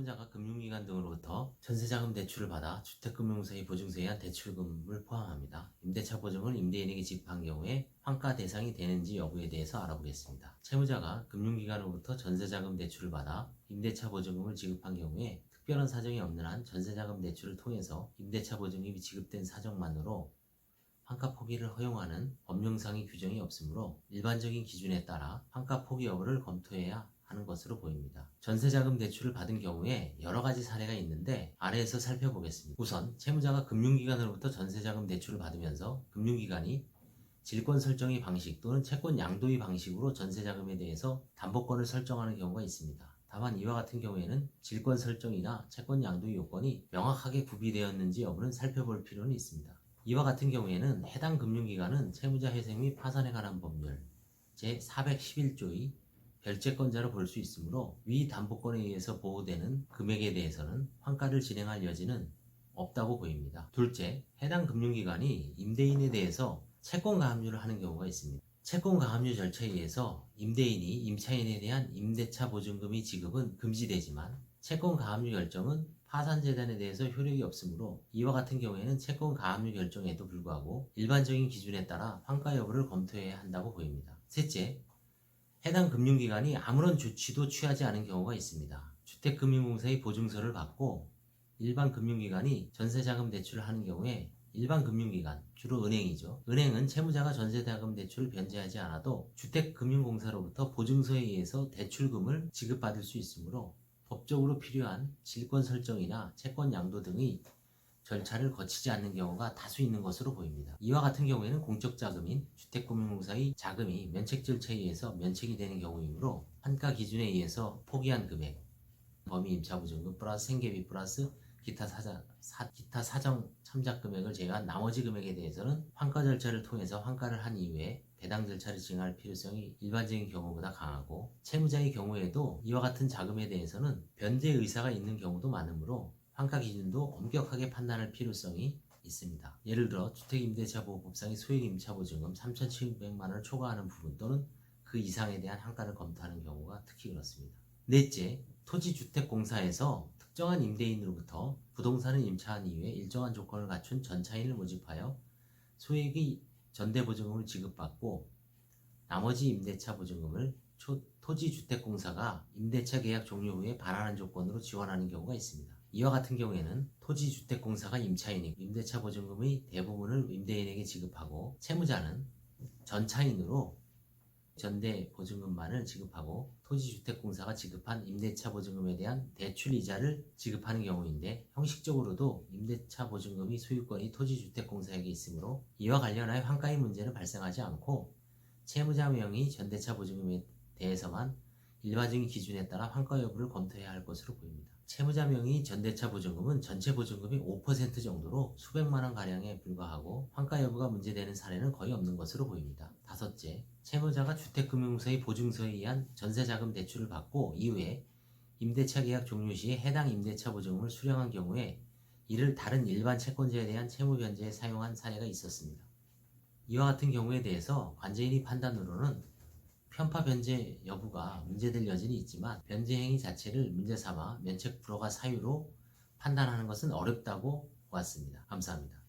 채무자가 금융기관 등으로부터 전세자금 대출을 받아 주택금융공사의 보증서에 의한 대출금을 포함합니다. 임대차 보증을 임대인에게 지급한 경우에 환가 대상이 되는지 여부에 대해서 알아보겠습니다. 채무자가 금융기관으로부터 전세자금 대출을 받아 임대차 보증금을 지급한 경우에 특별한 사정이 없는 한 전세자금 대출을 통해서 임대차 보증금이 지급된 사정만으로 환가 포기를 허용하는 법령상의 규정이 없으므로 일반적인 기준에 따라 환가 포기 여부를 검토해야 하는 것으로 보입니다. 전세자금 대출을 받은 경우에 여러 가지 사례가 있는데 아래에서 살펴보겠습니다. 우선 채무자가 금융기관으로부터 전세자금 대출을 받으면서 금융기관이 질권 설정의 방식 또는 채권 양도의 방식으로 전세자금에 대해서 담보권을 설정하는 경우가 있습니다. 다만 이와 같은 경우에는 질권 설정이나 채권 양도의 요건이 명확하게 구비되었는지 여부는 살펴볼 필요는 있습니다. 이와 같은 경우에는 해당 금융기관은 채무자 회생 및 파산에 관한 법률 제411조의 별채권자로 볼 수 있으므로 위 담보권에 의해서 보호되는 금액에 대해서는 환가를 진행할 여지는 없다고 보입니다. 둘째, 해당 금융기관이 임대인에 대해서 채권 가압류를 하는 경우가 있습니다. 채권 가압류 절차에 의해서 임대인이 임차인에 대한 임대차 보증금의 지급은 금지되지만 채권 가압류 결정은 파산재단에 대해서 효력이 없으므로 이와 같은 경우에는 채권 가압류 결정에도 불구하고 일반적인 기준에 따라 환가 여부를 검토해야 한다고 보입니다. 셋째, 해당 금융기관이 아무런 조치도 취하지 않은 경우가 있습니다. 주택금융공사의 보증서를 받고 일반 금융기관이 전세자금 대출을 하는 경우에 일반 금융기관, 주로 은행이죠. 은행은 채무자가 전세자금 대출을 변제하지 않아도 주택금융공사로부터 보증서에 의해서 대출금을 지급받을 수 있으므로 법적으로 필요한 질권 설정이나 채권 양도 등의 절차를 거치지 않는 경우가 다수 있는 것으로 보입니다. 이와 같은 경우에는 공적 자금인 주택금융공사의 자금이 면책 절차에 의해서 면책이 되는 경우이므로 환가 기준에 의해서 포기한 금액, 범위 임차보증금 플러스 생계비 플러스 기타 사정 참작 금액을 제외한 나머지 금액에 대해서는 환가 절차를 통해서 환가를 한 이후에 배당 절차를 진행할 필요성이 일반적인 경우보다 강하고 채무자의 경우에도 이와 같은 자금에 대해서는 변제 의사가 있는 경우도 많으므로 환가 기준도 엄격하게 판단할 필요성이 있습니다. 예를 들어 주택임대차보호법상의 소액임차보증금 3,700만 원을 초과하는 부분 또는 그 이상에 대한 환가를 검토하는 경우가 특히 그렇습니다. 넷째, 토지주택공사에서 특정한 임대인으로부터 부동산을 임차한 이후에 일정한 조건을 갖춘 전차인을 모집하여 소액의 전대보증금을 지급받고 나머지 임대차 보증금을 토지주택공사가 임대차 계약 종료 후에 반환한 조건으로 지원하는 경우가 있습니다. 이와 같은 경우에는 토지주택공사가 임차인이고 임대차 보증금의 대부분을 임대인에게 지급하고 채무자는 전차인으로 전대 보증금만을 지급하고 토지주택공사가 지급한 임대차 보증금에 대한 대출 이자를 지급하는 경우인데 형식적으로도 임대차 보증금의 소유권이 토지주택공사에게 있으므로 이와 관련하여 환가의 문제는 발생하지 않고 채무자 명의 전대차 보증금에 대해서만 일반적인 기준에 따라 환가 여부를 검토해야 할 것으로 보입니다. 채무자 명의 전대차 보증금은 전체 보증금의 5% 정도로 수백만 원 가량에 불과하고 환가 여부가 문제되는 사례는 거의 없는 것으로 보입니다. 다섯째, 채무자가 주택금융공사의 보증서에 의한 전세자금 대출을 받고 이후에 임대차 계약 종료 시에 해당 임대차 보증금을 수령한 경우에 이를 다른 일반 채권자에 대한 채무 변제에 사용한 사례가 있었습니다. 이와 같은 경우에 대해서 관제인의 판단으로는 편파 변제 여부가 문제될 여지는 있지만 변제 행위 자체를 문제 삼아 면책 불허가 사유로 판단하는 것은 어렵다고 보았습니다. 감사합니다.